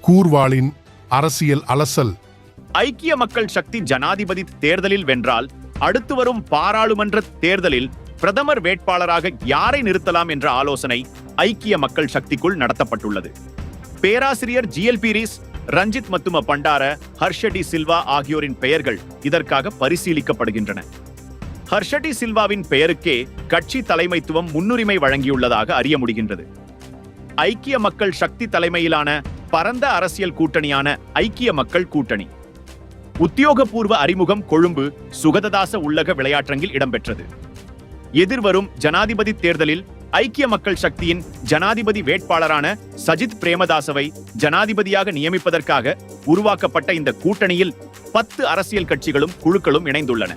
கூர்வாளின் அரசியல் அலசல். ஐக்கிய மக்கள் சக்தி ஜனாதிபதி தேர்தலில் வென்றால் அடுத்து வரும் பாராளுமன்ற தேர்தலில் பிரதமர் வேட்பாளராக யாரை நிறுத்தலாம் என்ற ஆலோசனை ஐக்கிய மக்கள் சக்திக்குள் நடத்தப்பட்டுள்ளது. பேராசிரியர் ஜிஎல் பீரிஸ், ரஞ்சித் மத்தும பண்டார, ஹர்ஷ டி சில்வா ஆகியோரின் பெயர்கள் இதற்காக பரிசீலிக்கப்படுகின்றன. ஹர்ஷ டி சில்வாவின் பெயருக்கே கட்சி தலைமைத்துவம் முன்னுரிமை வழங்கியுள்ளதாக அறிய முடிகின்றது. ஐக்கிய மக்கள் சக்தி தலைமையிலான பரந்த அரசியல் கூட்டணியான ஐக்கிய மக்கள் கூட்டணி உத்தியோகபூர்வ அறிமுகம் கொழும்பு சுகததாச உள்ளக விளையாட்டரங்கில் இடம்பெற்றது. எதிர்வரும் ஜனாதிபதி தேர்தலில் ஐக்கிய மக்கள் சக்தியின் ஜனாதிபதி வேட்பாளரான சஜித் பிரேமதாசவை ஜனாதிபதியாக நியமிப்பதற்காக உருவாக்கப்பட்ட இந்த கூட்டணியில் 10 அரசியல் கட்சிகளும் குழுக்களும் இணைந்துள்ளன.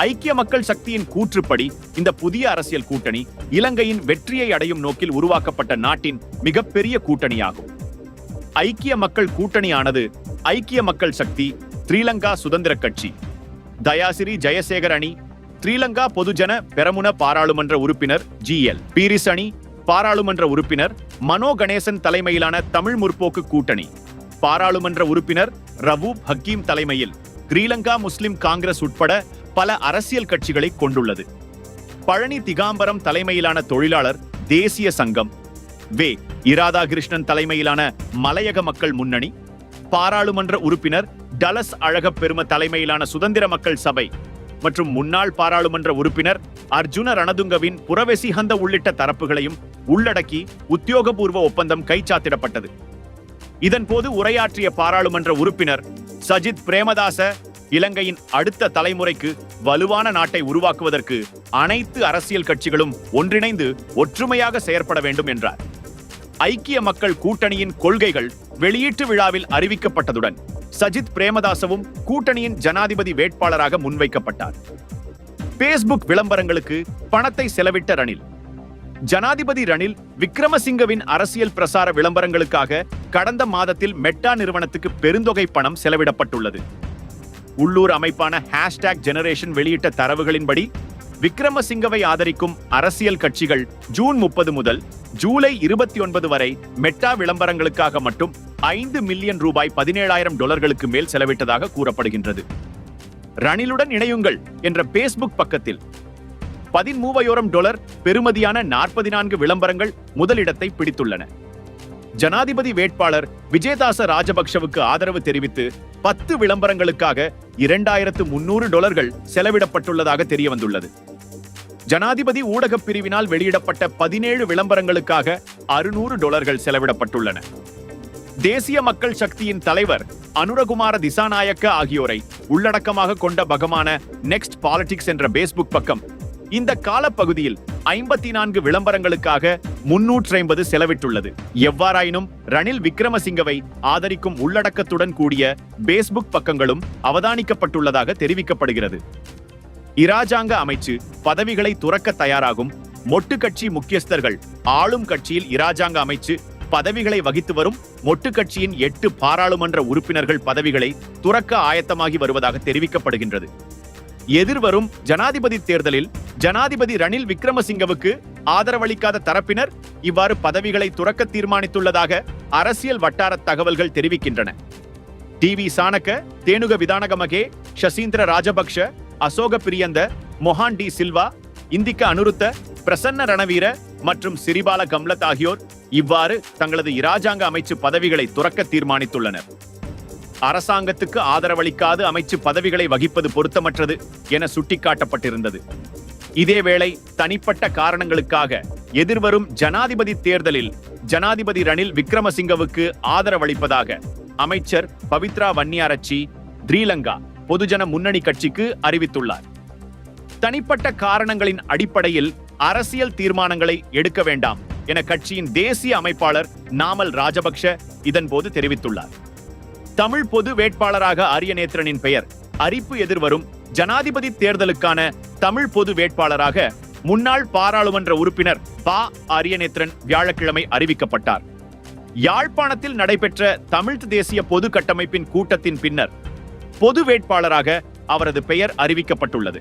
ஐக்கிய மக்கள் சக்தியின் கூற்றுப்படி இந்த புதிய அரசியல் கூட்டணி இலங்கையின் வெற்றியை அடையும் நோக்கில் உருவாக்கப்பட்ட நாட்டின் மிகப்பெரிய கூட்டணியாகும். ஐக்கிய மக்கள் கூட்டணியானது ஐக்கிய மக்கள் சக்தி, ஸ்ரீலங்கா சுதந்திர கட்சி, தயாசிரி ஜெயசேகர் அணி, ஸ்ரீலங்கா பொதுஜன பெரமுன பாராளுமன்ற உறுப்பினர் ஜிஎல் பீரிஸ் அணி, பாராளுமன்ற உறுப்பினர் மனோ கணேசன் தலைமையிலான தமிழ் முற்போக்கு கூட்டணி, பாராளுமன்ற உறுப்பினர் ரவூப் ஹக்கீம் தலைமையில் ஸ்ரீலங்கா முஸ்லிம் காங்கிரஸ் உட்பட பல அரசியல் கட்சிகளை கொண்டுள்ளது. பழனி திகாம்பரம் தலைமையிலான தொழிலாளர் தேசிய சங்கம், வே இராதாகிருஷ்ணன் தலைமையிலான மலையக மக்கள் முன்னணி, பாராளுமன்ற உறுப்பினர் டலஸ் அழகப்பெரும தலைமையிலான சுதந்திர மக்கள் சபை மற்றும் முன்னாள் பாராளுமன்ற உறுப்பினர் அர்ஜுன ரணதுங்கவின் புறவெசிஹந்த உள்ளிட்ட தரப்புகளையும் உள்ளடக்கி உத்தியோகபூர்வ ஒப்பந்தம் கைச்சாத்திடப்பட்டது. இதன்போது உரையாற்றிய பாராளுமன்ற உறுப்பினர் சஜித் பிரேமதாச, இலங்கையின் அடுத்த தலைமுறைக்கு வலுவான நாட்டை உருவாக்குவதற்கு அனைத்து அரசியல் கட்சிகளும் ஒன்றிணைந்து ஒற்றுமையாக செயற்பட வேண்டும் என்றார். ஐக்கிய மக்கள் கூட்டணியின் கொள்கைகள் வெளியீட்டு விழாவில் அறிவிக்கப்பட்டதுடன் சஜித் பிரேமதாசவும் கூட்டணியின் ஜனாதிபதி வேட்பாளராக முன்வைக்கப்பட்டார். பேஸ்புக் விளம்பரங்களுக்கு பணத்தை செலவிட்ட ரணில். ஜனாதிபதி ரணில் விக்ரமசிங்கவின் அரசியல் பிரசார விளம்பரங்களுக்காக கடந்த மாதத்தில் மெட்டா நிறுவனத்துக்கு பெருந்தொகை பணம் செலவிடப்பட்டுள்ளது. உள்ளூர் அமைப்பான #ஜெனரேஷன் வெளியிட்ட தரவுகளின்படி விக்ரமசிங்கவை ஆதரிக்கும் அரசியல் கட்சிகள் ஜூன் 30 முதல் ஜூலை 29 வரை மெட்டா விளம்பரங்களுக்காக மட்டும் $5 மில்லியன் $17,000 மேல் செலவிட்டதாக கூறப்படுகின்றது. ரணிலுடன் இணையுங்கள் என்ற பேஸ்புக் பக்கத்தில் $13,000 பெறுமதியான 44 விளம்பரங்கள் முதலிடத்தை பிடித்துள்ளன. ஜனாதிபதி வேட்பாளர் விஜயதாச ராஜபக்ஷவுக்கு ஆதரவு தெரிவித்து 10 விளம்பரங்களுக்காக $2,300 செலவிடப்பட்டுள்ளதாக தெரிய வந்துள்ளது. ஜனாதிபதி ஊடகப் பிரிவினால் வெளியிடப்பட்ட 17 விளம்பரங்களுக்காக $600 செலவிடப்பட்டுள்ளன. தேசிய மக்கள் சக்தியின் தலைவர் அனுரகுமார திசாநாயக்க ஆகியோரை உள்ளடக்கமாக கொண்ட பகமான நெக்ஸ்ட் பாலிடிக்ஸ் என்ற பேஸ்புக் பக்கம் இந்த காலப்பகுதியில் 54 விளம்பரங்களுக்காக $350 செலவிட்டுள்ளது. எவ்வாறாயினும் ரணில் விக்ரமசிங்கவை ஆதரிக்கும் உள்ளடக்கத்துடன் கூடிய பேஸ்புக் பக்கங்களும் அவதானிக்கப்பட்டுள்ளதாக தெரிவிக்கப்படுகிறது. இராஜாங்க அமைச்சு பதவிகளை துறக்க தயாராகும் மொட்டு கட்சி முக்கியஸ்தர்கள் ஆளும் கட்சியில் இராஜாங்க அமைச்சு பதவிகளை வகித்து வரும் மொட்டு கட்சியின் 8 பாராளுமன்ற உறுப்பினர்கள் பதவிகளை துறக்க ஆயத்தமாகி வருவதாக தெரிவிக்கப்படுகின்றது. எதிர்வரும் ஜனாதிபதி தேர்தலில் ஜனாதிபதி ரணில் விக்ரமசிங்கவுக்கு ஆதரவளிக்காத தரப்பினர் இவ்வாறு பதவிகளை துறக்க தீர்மானித்துள்ளதாக அரசியல் வட்டார தகவல்கள் தெரிவிக்கின்றன. டிவி சாணக்க, தேனுக விதானகமகே, ஷசீந்திர ராஜபக்ஷ, அசோக பிரியந்த, மொஹான் டி சில்வா, இந்திக்க அனுருத்த, பிரசன்ன ரணவீர மற்றும் சிறிபால கம்லத் ஆகியோர் இவ்வாறு தங்களது இராஜாங்க அமைச்சு பதவிகளை துறக்க தீர்மானித்துள்ளனர். அரசாங்கத்துக்கு ஆதரவளிக்காது அமைச்சு பதவிகளை வகிப்பது பொருத்தமற்றது என சுட்டிக்காட்டப்பட்டிருந்தது. இதேவேளை தனிப்பட்ட காரணங்களுக்காக எதிர்வரும் ஜனாதிபதி தேர்தலில் ஜனாதிபதி ரணில் விக்ரமசிங்கவுக்கு ஆதரவளிப்பதாக அமைச்சர் பவித்ரா வன்னியாரச்சி ஸ்ரீலங்கா பொதுஜன முன்னணி கட்சிக்கு அறிவித்துள்ளார். தனிப்பட்ட காரணங்களின் அடிப்படையில் அரசியல் தீர்மானங்களை எடுக்க வேண்டாம் என கட்சியின் தேசிய அமைப்பாளர் நாமல் ராஜபக்ஷ இதன்போது தெரிவித்துள்ளார். தமிழ் பொது வேட்பாளராக ஆரியநேத்திரனின் பெயர் அறிப்பு எதிர்வரும் ஜனாதிபதி தேர்தலுக்கான தமிழ் பொது வேட்பாளராக முன்னாள் பாராளுமன்ற உறுப்பினர் பா. ஆரியநேத்திரன் வியாழக்கிழமை அறிவிக்கப்பட்டார். யாழ்ப்பாணத்தில் நடைபெற்ற தமிழ்த் தேசிய பொது கட்டமைப்பின் கூட்டத்தின் பின்னர் பொது வேட்பாளராக அவரது பெயர் அறிவிக்கப்பட்டுள்ளது.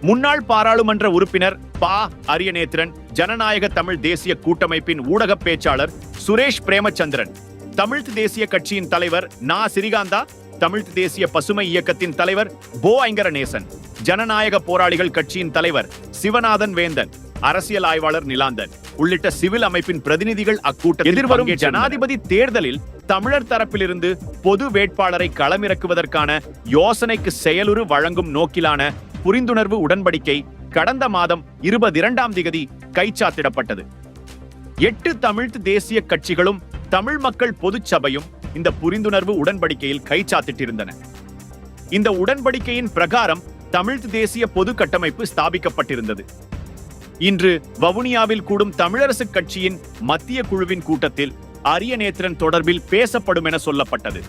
முன்னாள் பாராளுமன்ற உறுப்பினர் பா. ஆரியநேத்திரன் ஜனநாயக தமிழ் தேசிய கூட்டமைப்பின் ஊடக பேச்சாளர் சுரேஷ் பிரேமச்சந்திரன் தமிழ்த் தேசிய கட்சியின் தலைவர் நா. சிறிகாந்தா, தமிழ்த் தேசிய பசுமை இயக்கத்தின் தலைவர் போ. ஐங்கரநேசன், ஜனநாயக போராளிகள் கட்சியின் தலைவர் சிவநாதன் வேந்தன், அரசியல் ஆய்வாளர் நிலாந்தன் உள்ளிட்ட சிவில் அமைப்பின் பிரதிநிதிகள் அக்கூட்டத்தில் எதிர்வரும் ஜனாதிபதி தேர்தலில் தமிழர் தரப்பிலிருந்து பொது வேட்பாளரை களமிறக்குவதற்கான யோசனைக்கு செயலுறு வழங்கும் நோக்கிலான புரிந்துணர்வு உடன்படிக்கை கடந்த மாதம் 22ஆம் தேதி கைச்சாத்திடப்பட்டது. 8 தமிழ்த் தேசிய கட்சிகளும் தமிழ் மக்கள் பொதுச் சபையும் இந்த புரிந்துணர்வு உடன்படிக்கையில் கைச்சாத்திட்டிருந்தன. இந்த உடன்படிக்கையின் பிரகாரம் தமிழ்த் தேசிய பொது கட்டமைப்பு ஸ்தாபிக்கப்பட்டிருந்தது. இன்று வவுனியாவில் கூடும் தமிழரசுக் கட்சியின் மத்திய குழுவின் கூட்டத்தில் அரியநேத்திரன் தொடர்பில் பேசப்படும் என சொல்லப்பட்டது.